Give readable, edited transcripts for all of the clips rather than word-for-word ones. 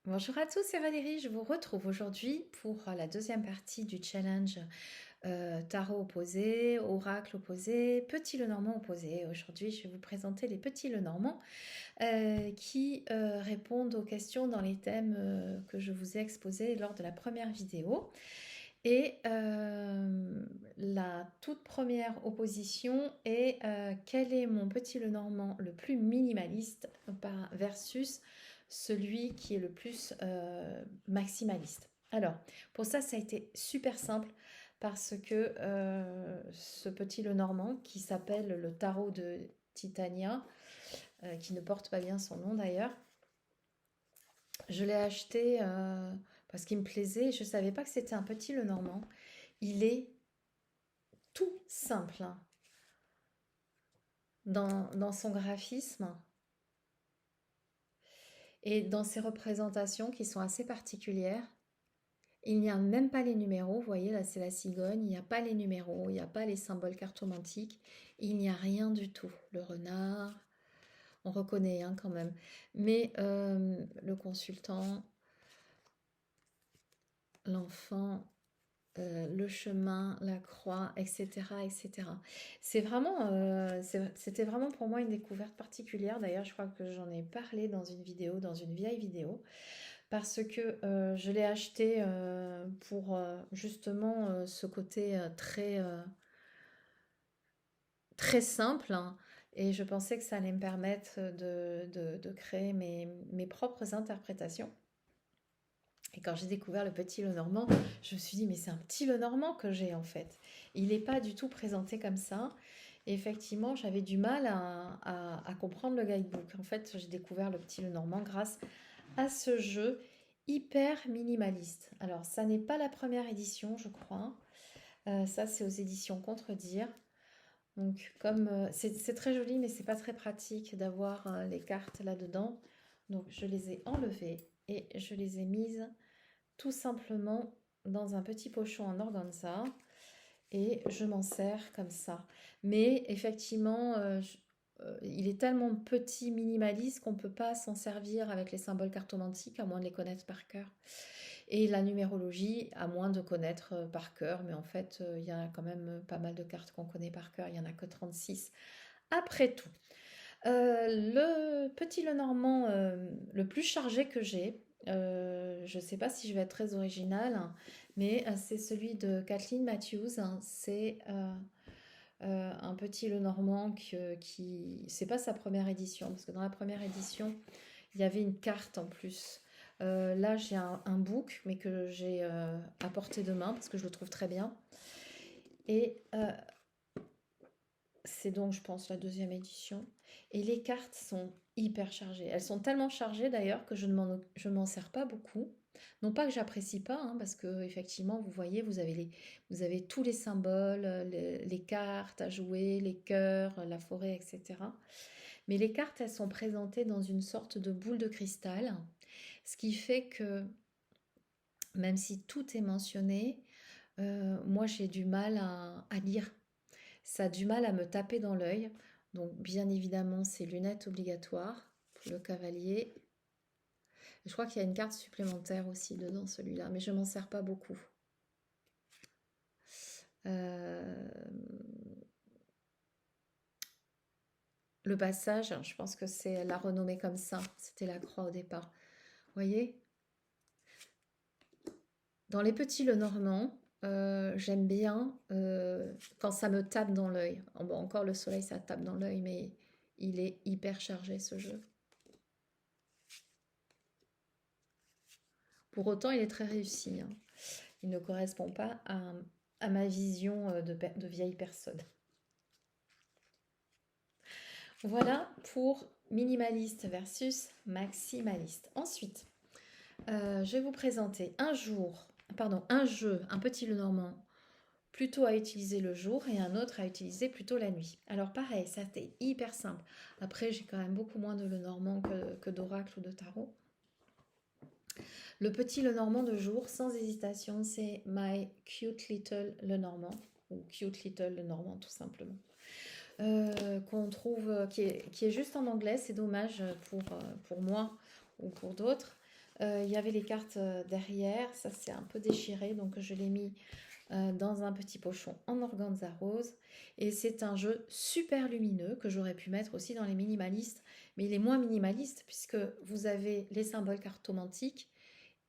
Bonjour à tous, c'est Valérie. Je vous retrouve aujourd'hui pour la deuxième partie du challenge tarot opposé, oracle opposé, petit Lenormand opposé. Aujourd'hui, je vais vous présenter les petits Lenormands qui répondent aux questions dans les thèmes que je vous ai exposés lors de la première vidéo. Et la toute première opposition est quel est mon petit Lenormand le plus minimaliste versus celui qui est le plus maximaliste. Alors, pour ça, ça a été super simple parce que ce petit Lenormand qui s'appelle le tarot de Titania, qui ne porte pas bien son nom d'ailleurs, je l'ai acheté parce qu'il me plaisait. Je ne savais pas que c'était un petit Lenormand. Il est tout simple hein, dans son graphisme et dans ses représentations qui sont assez particulières. Il n'y a même pas les numéros, vous voyez là c'est la cigogne, il n'y a pas les numéros, il n'y a pas les symboles cartomantiques, il n'y a rien du tout. Le renard, on reconnaît hein, quand même, mais le consultant, l'enfant, le chemin, la croix, etc., etc. C'était vraiment pour moi une découverte particulière. D'ailleurs, je crois que j'en ai parlé dans une vidéo, dans une vieille vidéo, parce que je l'ai acheté pour justement ce côté très simple, hein, et je pensais que ça allait me permettre de créer mes propres interprétations. Et quand j'ai découvert le petit Lenormand, je me suis dit, mais c'est un petit Lenormand que j'ai en fait. Il n'est pas du tout présenté comme ça. Et effectivement, j'avais du mal à comprendre le guidebook. En fait, j'ai découvert le petit Lenormand grâce à ce jeu hyper minimaliste. Alors, ça n'est pas la première édition, je crois. Ça, c'est aux éditions Contredire. Donc, comme c'est très joli, mais c'est pas très pratique d'avoir les cartes là-dedans. Donc, je les ai enlevées et je les ai mises tout simplement dans un petit pochon en organza et je m'en sers comme ça. Mais effectivement, il est tellement petit, minimaliste qu'on ne peut pas s'en servir avec les symboles cartomantiques à moins de les connaître par cœur. Et la numérologie, à moins de connaître par cœur, mais en fait, il y a quand même pas mal de cartes qu'on connaît par cœur, il n'y en a que 36 après tout. Le petit Lenormand le plus chargé que j'ai, je ne sais pas si je vais être très originale, hein, mais c'est celui de Kathleen Matthews, hein. C'est un petit Lenormand c'est pas sa première édition, parce que dans la première édition, il y avait une carte en plus. Là, j'ai un book, mais que j'ai apporté demain parce que je le trouve très bien. Et c'est donc, je pense, la deuxième édition. Et les cartes sont hyper chargées. Elles sont tellement chargées d'ailleurs que je ne m'en sers pas beaucoup. Non pas que j'apprécie pas, hein, parce que effectivement, vous voyez, vous avez tous les symboles, les cartes à jouer, les cœurs, la forêt, etc. Mais les cartes, elles sont présentées dans une sorte de boule de cristal, ce qui fait que même si tout est mentionné, moi j'ai du mal à lire. Ça a du mal à me taper dans l'œil. Donc bien évidemment, c'est lunettes obligatoires pour le cavalier. Je crois qu'il y a une carte supplémentaire aussi dedans celui-là, mais je m'en sers pas beaucoup. Euh, Le passage, je pense que c'est la renommée comme ça. C'était la croix au départ. Vous voyez? Dans les petits Lenormand, j'aime bien quand ça me tape dans l'œil. Bon, encore le soleil, ça tape dans l'œil, mais il est hyper chargé ce jeu. Pour autant, il est très réussi, hein. Il ne correspond pas à ma vision de vieille personne. Voilà pour minimaliste versus maximaliste. Ensuite, je vais vous présenter un jeu, un petit Lenormand, plutôt à utiliser le jour et un autre à utiliser plutôt la nuit. Alors pareil, ça c'était hyper simple. Après, j'ai quand même beaucoup moins de Lenormand que d'oracle ou de tarot. Le petit Lenormand de jour, sans hésitation, c'est My Cute Little Lenormand, ou Cute Little Lenormand tout simplement. Qu'on trouve, qui est juste en anglais, c'est dommage pour moi ou pour d'autres. Il y avait les cartes derrière, ça c'est un peu déchiré, donc je l'ai mis dans un petit pochon en organza rose. Et c'est un jeu super lumineux que j'aurais pu mettre aussi dans les minimalistes, mais il est moins minimaliste puisque vous avez les symboles cartomantiques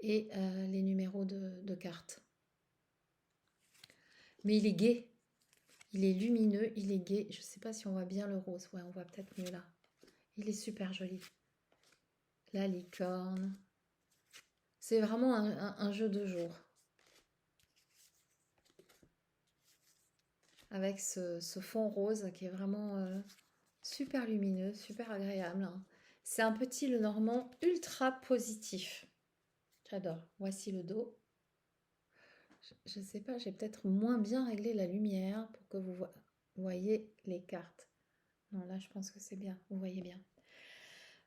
et les numéros de cartes. Mais il est gai, il est lumineux, il est gai. Je ne sais pas si on voit bien le rose, ouais, on voit peut-être mieux là. Il est super joli. La licorne. C'est vraiment un jeu de jour. Avec ce fond rose qui est vraiment super lumineux, super agréable, hein. C'est un petit Lenormand ultra positif. J'adore. Voici le dos. Je ne sais pas, j'ai peut-être moins bien réglé la lumière pour que vous voyez les cartes. Non, là, je pense que c'est bien. Vous voyez bien.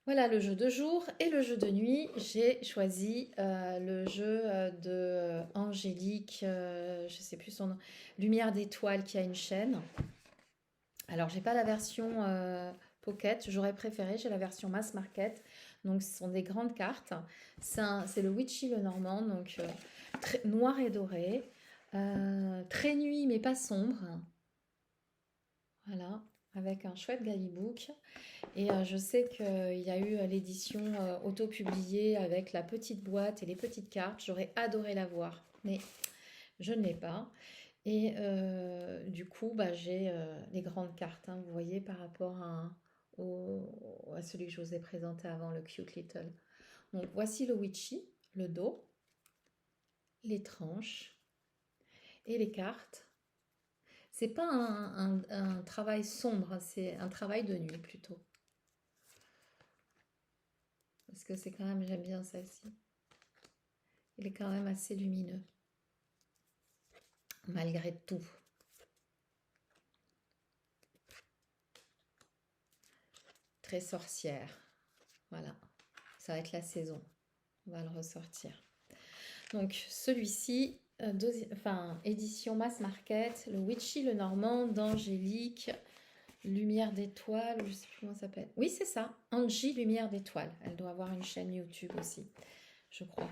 Voilà le jeu de jour et le jeu de nuit. J'ai choisi le jeu de Angélique, je ne sais plus son nom, Lumière d'étoile qui a une chaîne. Alors, j'ai pas la version Pocket, j'aurais préféré, j'ai la version Mass Market. Donc, ce sont des grandes cartes. C'est le Witchy le Normand, donc noir et doré. Très nuit, mais pas sombre. Voilà, avec un chouette guidebook. Et je sais qu'il y a eu l'édition auto-publiée avec la petite boîte et les petites cartes. J'aurais adoré la voir, mais je ne l'ai pas. Et du coup, bah, j'ai les grandes cartes, hein, vous voyez, par rapport à celui que je vous ai présenté avant, le Cute Little. Donc voici le Witchy, le dos, les tranches et les cartes. C'est pas un travail sombre, c'est un travail de nuit plutôt. Parce que c'est quand même, j'aime bien celle-ci. Il est quand même assez lumineux, malgré tout. Très sorcière. Voilà, ça va être la saison. On va le ressortir. Donc celui-ci, édition Mass Market, le Witchy le Normand d'Angélique, Lumière d'étoile, je ne sais plus comment ça s'appelle. Oui, c'est ça, Angie Lumière d'étoile. Elle doit avoir une chaîne YouTube aussi, je crois.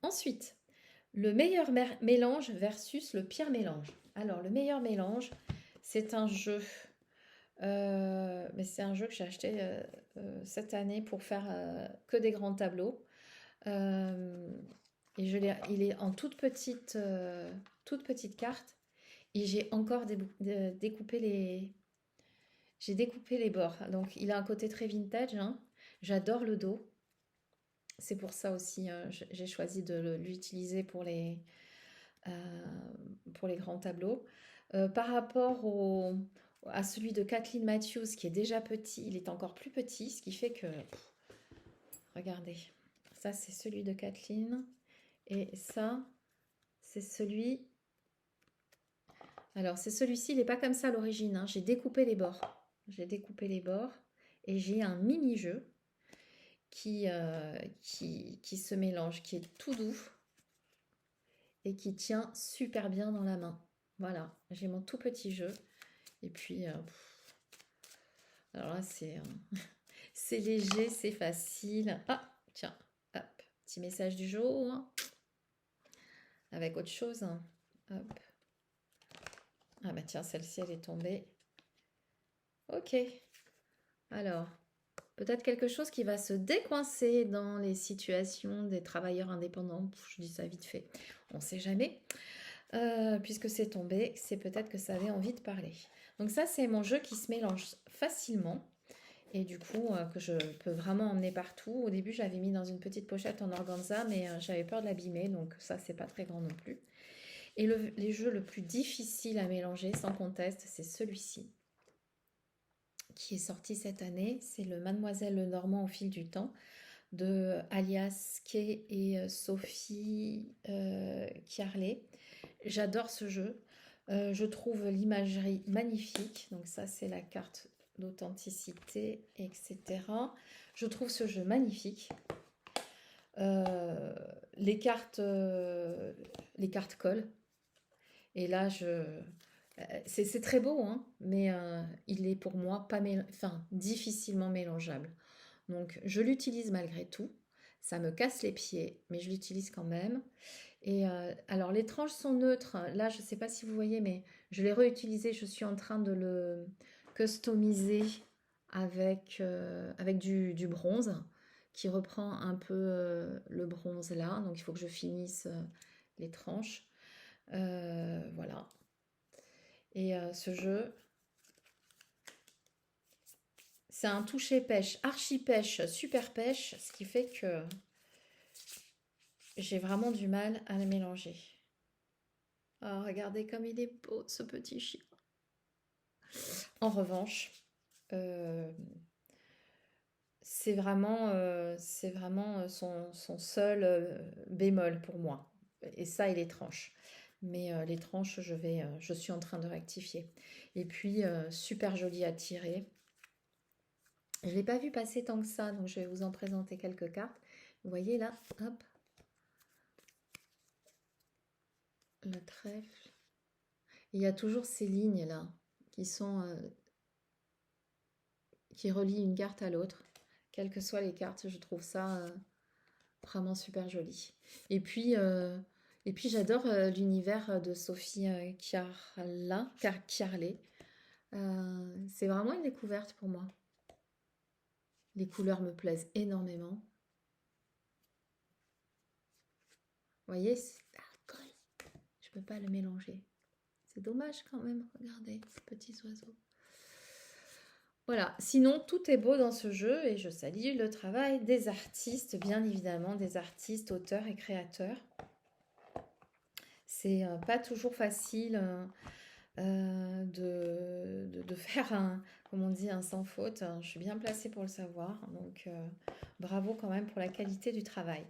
Ensuite, le meilleur mélange versus le pire mélange. Alors, le meilleur mélange, c'est un jeu. Mais c'est un jeu que j'ai acheté cette année pour faire que des grands tableaux. Et il est en toute petite carte. Et j'ai encore découpé les bords. Donc il a un côté très vintage, hein. J'adore le dos. C'est pour ça aussi j'ai choisi de l'utiliser pour les grands tableaux. Par rapport à celui de Kathleen Matthews qui est déjà petit, il est encore plus petit, ce qui fait que... regardez, ça c'est celui de Kathleen. Et ça, c'est celui... Alors, c'est celui-ci, il n'est pas comme ça à l'origine, hein. J'ai découpé les bords. J'ai découpé les bords et j'ai un mini-jeu qui se mélange, qui est tout doux et qui tient super bien dans la main. Voilà, j'ai mon tout petit jeu. Et puis, alors là, c'est léger, c'est facile. Ah, tiens, hop, petit message du jour. Avec autre chose. Hop. Ah bah tiens, celle-ci, elle est tombée. Ok. Alors, peut-être quelque chose qui va se décoincer dans les situations des travailleurs indépendants. Je dis ça vite fait. On ne sait jamais. Puisque c'est tombé, c'est peut-être que ça avait envie de parler. Donc ça, c'est mon jeu qui se mélange facilement. Et du coup, que je peux vraiment emmener partout. Au début, j'avais mis dans une petite pochette en organza, mais j'avais peur de l'abîmer. Donc ça, c'est pas très grand non plus. Et les jeux le plus difficile à mélanger, sans conteste, c'est celui-ci, qui est sorti cette année. C'est le Mademoiselle Lenormand au fil du temps, de Alias Kay et Sophie Chiarlet. J'adore ce jeu. Je trouve l'imagerie magnifique. Donc ça, c'est la carte d'authenticité, etc. Je trouve ce jeu magnifique. Les cartes collent. Et là, c'est très beau, hein, mais il est pour moi pas difficilement mélangeable. Donc je l'utilise malgré tout. Ça me casse les pieds, mais je l'utilise quand même. Et alors les tranches sont neutres. Là, je ne sais pas si vous voyez, mais je l'ai réutilisé. Je suis en train de le customiser avec du bronze qui reprend un peu le bronze là. Donc il faut que je finisse les tranches. Voilà. Et ce jeu, c'est un toucher pêche, archi pêche, super pêche, ce qui fait que j'ai vraiment du mal à les mélanger. Oh, regardez comme il est beau, ce petit chien. En revanche, euh, c'est vraiment son seul bémol pour moi. Et ça, et les tranches. Mais les tranches, je suis en train de rectifier. Et puis, super joli à tirer. Je ne l'ai pas vu passer tant que ça, donc je vais vous en présenter quelques cartes. Vous voyez là, hop, le trèfle. Il y a toujours ces lignes là qui relient une carte à l'autre. Quelles que soient les cartes, je trouve ça vraiment super joli. Et puis, euh, et puis j'adore l'univers de Sophie Chiarlet. C'est vraiment une découverte pour moi. Les couleurs me plaisent énormément. Vous voyez, je peux pas le mélanger. C'est dommage quand même, regardez ces petits oiseaux. Voilà, sinon tout est beau dans ce jeu et je salue le travail des artistes, bien évidemment, des artistes, auteurs et créateurs. C'est pas toujours facile de faire comme on dit, un sans faute. Je suis bien placée pour le savoir, donc bravo quand même pour la qualité du travail.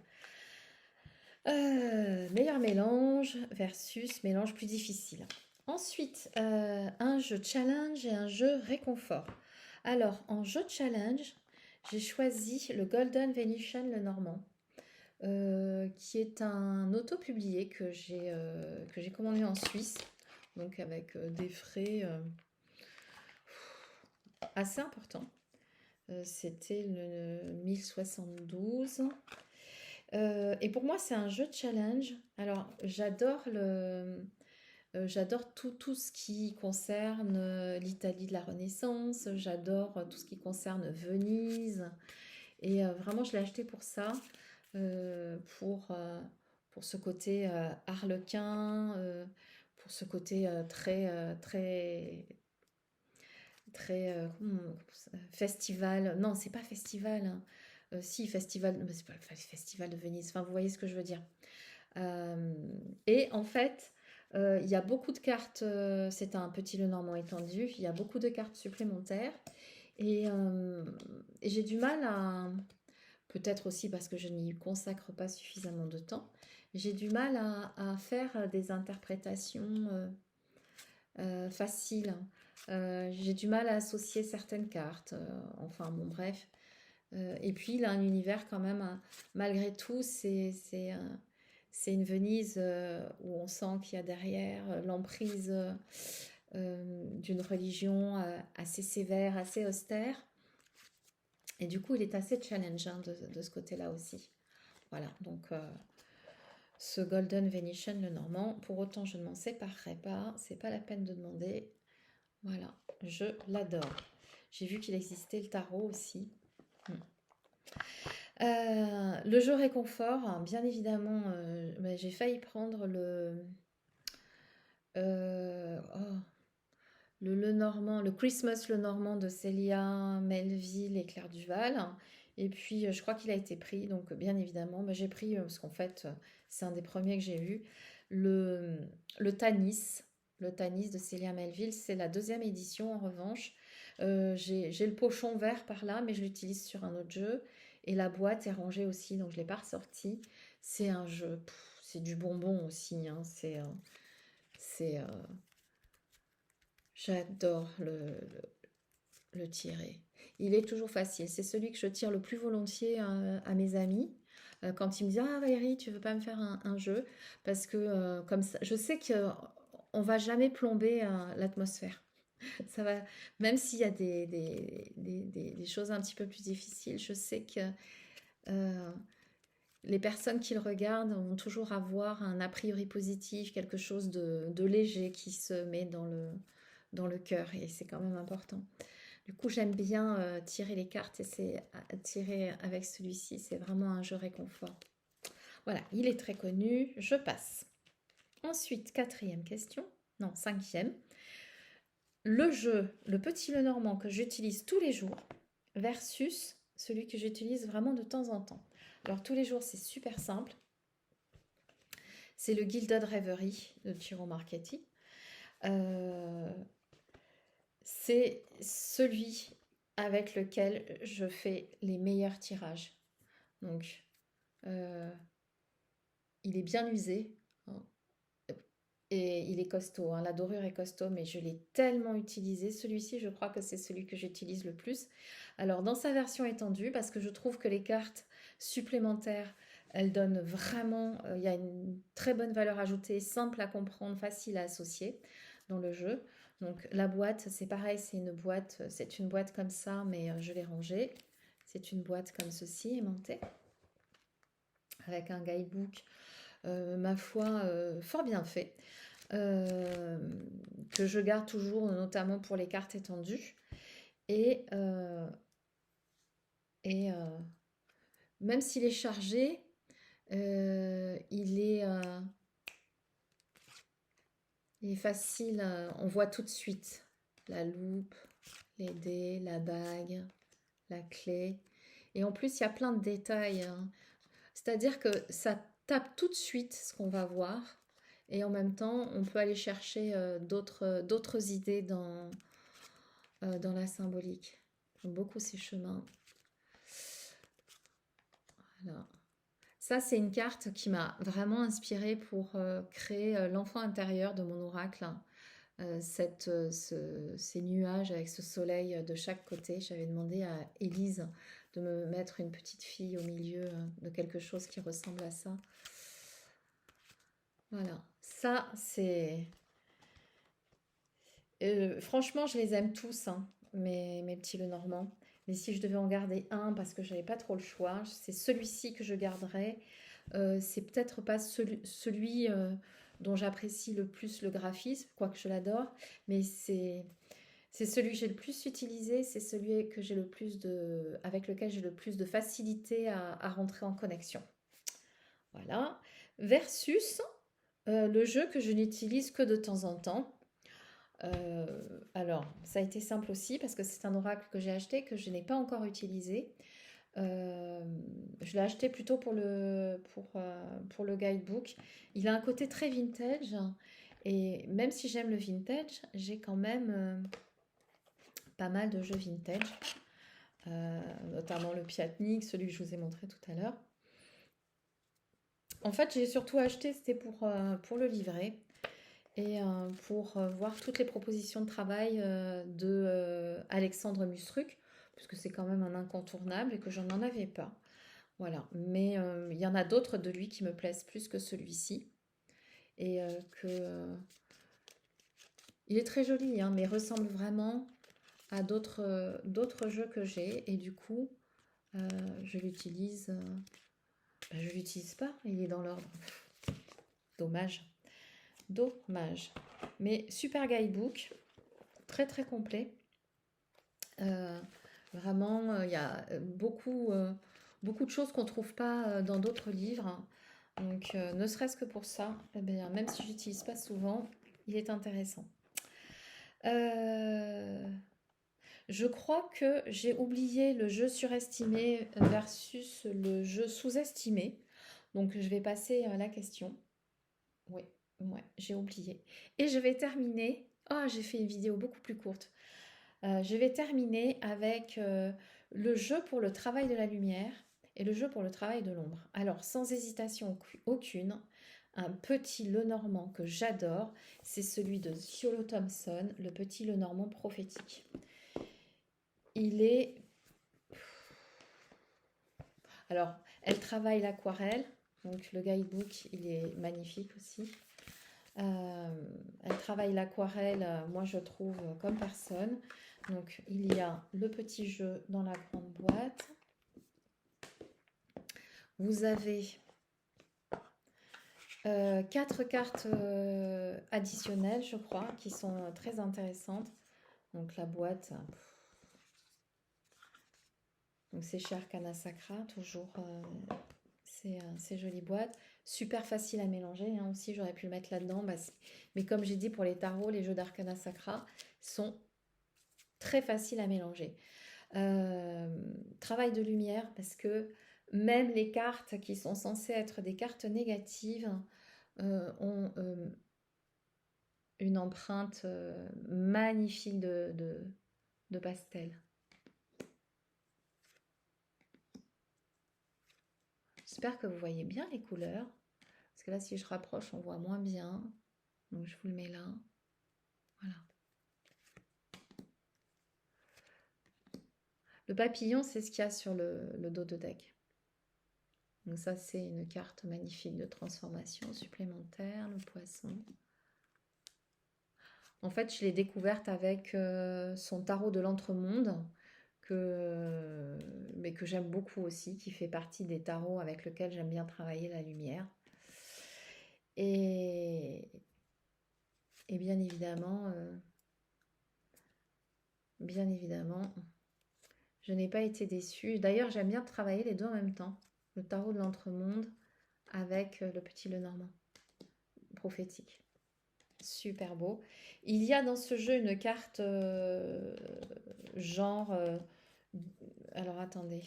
Meilleur mélange versus mélange plus difficile. Ensuite, un jeu challenge et un jeu réconfort. Alors, en jeu challenge, j'ai choisi le Golden Venetian Le Normand, qui est un auto-publié que j'ai commandé en Suisse, donc avec des frais assez importants. C'était le 1072. Et pour moi, c'est un jeu de challenge. Alors, j'adore tout ce qui concerne l'Italie de la Renaissance. J'adore tout ce qui concerne Venise. Et vraiment, je l'ai acheté pour ça, pour ce côté harlequin, pour ce côté très festival. Non, c'est pas festival, hein. Si, festival, mais c'est pas le festival de Venise. Enfin, vous voyez ce que je veux dire. Euh, et en fait, il y a beaucoup de cartes. C'est un petit Lenormand étendu. Il y a beaucoup de cartes supplémentaires. Et j'ai du mal à. Peut-être aussi parce que je n'y consacre pas suffisamment de temps. J'ai du mal à faire des interprétations faciles. J'ai du mal à associer certaines cartes. Enfin, bon, bref. Et puis, il a un univers quand même, malgré tout, c'est une Venise où on sent qu'il y a derrière l'emprise d'une religion assez sévère, assez austère. Et du coup, il est assez challengeant de ce côté-là aussi. Voilà, donc ce Golden Venetian Le Normand, pour autant je ne m'en séparerai pas, c'est pas la peine de demander. Voilà, je l'adore. J'ai vu qu'il existait le tarot aussi. Le jeu réconfort, hein, bien évidemment, j'ai failli prendre le Lenormand, le Christmas Lenormand de Célia Melville et Claire Duval. Et puis, je crois qu'il a été pris. Donc, bien évidemment, j'ai pris, parce qu'en fait, c'est un des premiers que j'ai eu, le, le Tanis. Le Tanis de Célia Melville. C'est la deuxième édition, en revanche. J'ai le pochon vert par là, mais je l'utilise sur un autre jeu. Et la boîte est rangée aussi, donc je ne l'ai pas ressortie. C'est un jeu, c'est du bonbon aussi, hein. C'est J'adore le tirer. Il est toujours facile. C'est celui que je tire le plus volontiers à mes amis. Quand ils me disent ah Valérie, tu veux pas me faire un jeu? Parce que comme ça, je sais qu'on va jamais plomber l'atmosphère. Ça va, même s'il y a des choses un petit peu plus difficiles, je sais que euh, les personnes qui le regardent vont toujours avoir un a priori positif, quelque chose de léger qui se met dans le cœur et c'est quand même important. Du coup, j'aime bien tirer les cartes et c'est tirer avec celui-ci, c'est vraiment un jeu réconfort. Voilà, il est très connu, je passe. Ensuite, quatrième question, non, cinquième. Le jeu, le petit Lenormand que j'utilise tous les jours versus celui que j'utilise vraiment de temps en temps. Alors tous les jours, c'est super simple. C'est le Gilded Reverie de Ciro Marchetti. Euh, c'est celui avec lequel je fais les meilleurs tirages. Donc, euh, il est bien usé, hein, et il est costaud, hein. La dorure est costaud, mais je l'ai tellement utilisé. Celui-ci, je crois que c'est celui que j'utilise le plus. Alors, dans sa version étendue, parce que je trouve que les cartes supplémentaires, elles donnent vraiment... il y a une très bonne valeur ajoutée, simple à comprendre, facile à associer dans le jeu. Donc, la boîte, c'est pareil, c'est une boîte comme ça, mais je l'ai rangée. C'est une boîte comme ceci, aimantée, avec un guidebook, ma foi, fort bien fait. euh, que je garde toujours, notamment pour les cartes étendues. Et, euh, et même s'il est chargé, il est facile, on voit tout de suite la loupe, les dés, la bague, la clé. Et en plus, il y a plein de détails, hein. C'est-à-dire que ça tape tout de suite ce qu'on va voir. Et en même temps, on peut aller chercher d'autres idées dans la symbolique. J'aime beaucoup ces chemins. Voilà. Ça, c'est une carte qui m'a vraiment inspirée pour créer l'enfant intérieur de mon oracle. Ces nuages avec ce soleil de chaque côté. J'avais demandé à Élise de me mettre une petite fille au milieu de quelque chose qui ressemble à ça. Voilà. Ça, c'est... franchement, je les aime tous, hein, mes petits Lenormand. Mais si je devais en garder un, parce que j'avais pas trop le choix, c'est celui-ci que je garderais. C'est peut-être pas celui dont j'apprécie le plus le graphisme, quoique je l'adore, mais c'est celui que j'ai le plus utilisé, c'est celui que j'ai le plus avec lequel j'ai le plus de facilité à rentrer en connexion. Voilà. Versus le jeu que je n'utilise que de temps en temps. Alors, ça a été simple aussi parce que c'est un oracle que j'ai acheté que je n'ai pas encore utilisé. Euh, je l'ai acheté plutôt pour le guidebook. Il a un côté très vintage et même si j'aime le vintage, j'ai quand même pas mal de jeux vintage, notamment le Piatnik, celui que je vous ai montré tout à l'heure. En fait, j'ai surtout acheté, c'était pour le livret et pour voir toutes les propositions de travail de Alexandre Musruc, puisque c'est quand même un incontournable et que je n'en avais pas. Voilà, mais il y en a d'autres de lui qui me plaisent plus que celui-ci. Et il est très joli, hein, mais ressemble vraiment à d'autres jeux que j'ai. Et du coup, euh, je l'utilise. Je l'utilise pas, il est dans l'ordre. Dommage. Dommage. Mais super guidebook, très très complet. Euh, vraiment, il y a beaucoup de choses qu'on ne trouve pas dans d'autres livres. Donc, ne serait-ce que pour ça, eh bien, même si je l'utilise pas souvent, il est intéressant. Euh, je crois que j'ai oublié le jeu surestimé versus le jeu sous-estimé. Donc, je vais passer à la question. Oui, ouais, j'ai oublié. Et je vais terminer. Oh, j'ai fait une vidéo beaucoup plus courte. Je vais terminer avec le jeu pour le travail de la lumière et le jeu pour le travail de l'ombre. Alors, sans hésitation aucune, un petit Lenormand que j'adore, c'est celui de Ciolo Thompson, le petit Lenormand prophétique. Il est... Alors, elle travaille l'aquarelle, donc le guidebook, il est magnifique aussi. Elle travaille l'aquarelle, moi je trouve, comme personne. Donc il y a le petit jeu dans la grande boîte. Vous avez 4 cartes additionnelles, je crois, qui sont très intéressantes. Donc la boîte, donc c'est chez Arcana Sacra, toujours ces jolies boîtes. Super facile à mélanger, hein, aussi, j'aurais pu le mettre là-dedans. Mais comme j'ai dit pour les tarots, les jeux d'Arcana Sacra sont très faciles à mélanger. Travail de lumière, parce que même les cartes qui sont censées être des cartes négatives ont une empreinte magnifique de pastel. J'espère que vous voyez bien les couleurs. Parce que là, si je rapproche, on voit moins bien. Donc, je vous le mets là. Voilà. Le papillon, c'est ce qu'il y a sur le dos de deck. Donc ça, c'est une carte magnifique de transformation supplémentaire, le poisson. En fait, je l'ai découverte avec son tarot de l'entremonde, mais que j'aime beaucoup aussi, qui fait partie des tarots avec lesquels j'aime bien travailler la lumière. Et bien évidemment, je n'ai pas été déçue. D'ailleurs, j'aime bien travailler les deux en même temps. Le tarot de l'entremonde avec le petit Lenormand prophétique. Super beau. Il y a dans ce jeu une carte genre... alors attendez.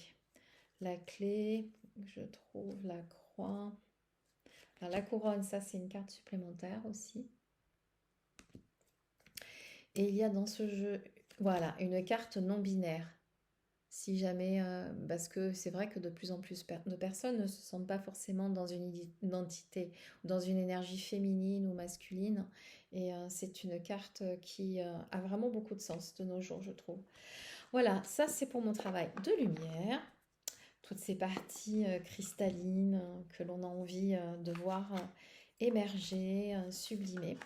La clé, je trouve la croix. Alors, la couronne, ça c'est une carte supplémentaire aussi. Et il y a dans ce jeu, voilà, une carte non binaire. Si jamais, parce que c'est vrai que de plus en plus de personnes ne se sentent pas forcément dans une identité, dans une énergie féminine ou masculine. Et c'est une carte qui a vraiment beaucoup de sens de nos jours, je trouve. Voilà, ça c'est pour mon travail de lumière. Toutes ces parties cristallines que l'on a envie de voir émerger, sublimer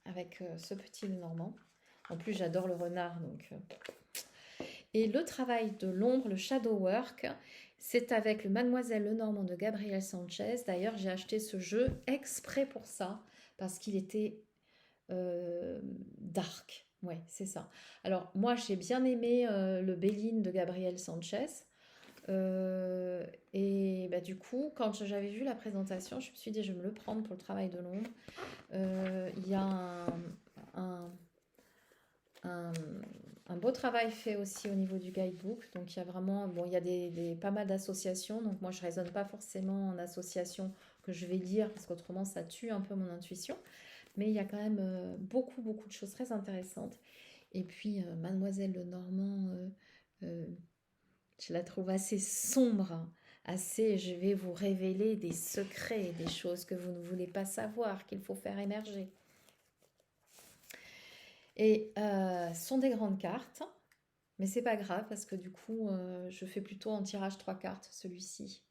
avec ce petit Lenormand. En plus, j'adore le renard, donc... Et le travail de l'ombre, le shadow work, c'est avec le Mademoiselle Lenormand de Gabriel Sanchez. D'ailleurs, j'ai acheté ce jeu exprès pour ça, parce qu'il était dark. Ouais, c'est ça. Alors, moi, j'ai bien aimé le Béline de Gabriel Sanchez. Et bah, du coup, quand j'avais vu la présentation, je me suis dit, je vais me le prendre pour le travail de l'ombre. Il y a un beau travail fait aussi au niveau du guidebook. Donc il y a vraiment, bon, il y a pas mal d'associations. Donc moi je ne raisonne pas forcément en association que je vais lire parce qu'autrement ça tue un peu mon intuition. Mais il y a quand même beaucoup de choses très intéressantes. Et puis Mademoiselle Lenormand, je la trouve assez sombre. Assez, je vais vous révéler des secrets, des choses que vous ne voulez pas savoir, qu'il faut faire émerger. Et ce sont des grandes cartes, mais c'est pas grave parce que du coup, je fais plutôt en tirage 3 cartes celui-ci.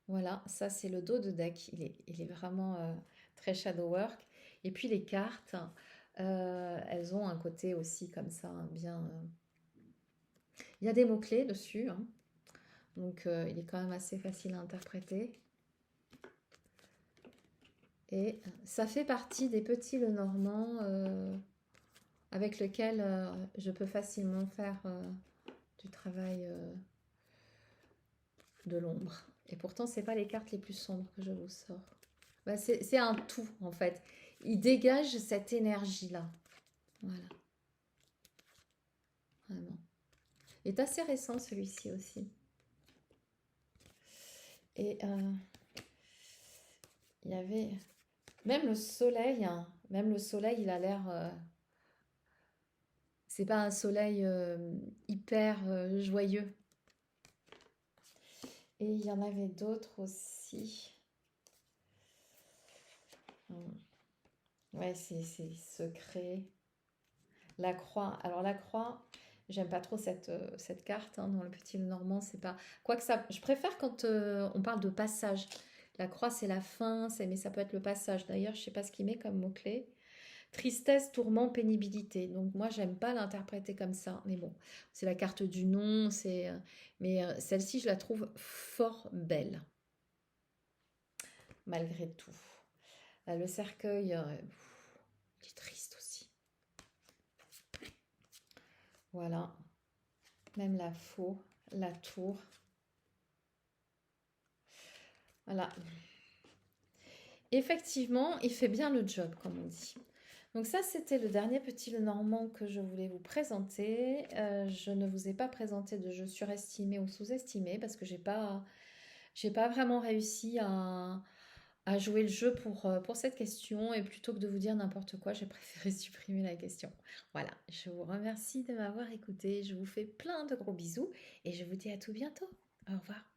Voilà, ça c'est le dos de deck, il est vraiment très shadow work. Et puis les cartes, elles ont un côté aussi comme ça, bien... Il y a des mots-clés dessus, hein. Donc il est quand même assez facile à interpréter. Et ça fait partie des petits Lenormand avec lequel je peux facilement faire du travail de l'ombre. Et pourtant, c'est pas les cartes les plus sombres que je vous sors. Bah, c'est un tout, en fait. Il dégage cette énergie-là. Voilà. Vraiment. Il est assez récent, celui-ci aussi. Et il y avait... Même le soleil, hein, même le soleil, il a l'air... c'est pas un soleil hyper joyeux. Et il y en avait d'autres aussi. Ouais, c'est secret. La croix. Alors la croix, j'aime pas trop cette carte hein, dans le petit Normand. C'est pas. Quoique ça. Je préfère quand on parle de passage. La croix, c'est la fin, mais ça peut être le passage. D'ailleurs, je ne sais pas ce qu'il met comme mot-clé. Tristesse, tourment, pénibilité. Donc moi, j'aime pas l'interpréter comme ça. Mais bon, c'est la carte du non. Mais celle-ci, je la trouve fort belle, malgré tout. Le cercueil, il est triste aussi. Voilà. Même la faux, la tour. Voilà. Effectivement, il fait bien le job, comme on dit. Donc ça, c'était le dernier petit Lenormand que je voulais vous présenter. Je ne vous ai pas présenté de jeu surestimé ou sous-estimé parce que j'ai pas vraiment réussi à jouer le jeu pour cette question et plutôt que de vous dire n'importe quoi, j'ai préféré supprimer la question. Voilà, je vous remercie de m'avoir écouté. Je vous fais plein de gros bisous et je vous dis à tout bientôt. Au revoir.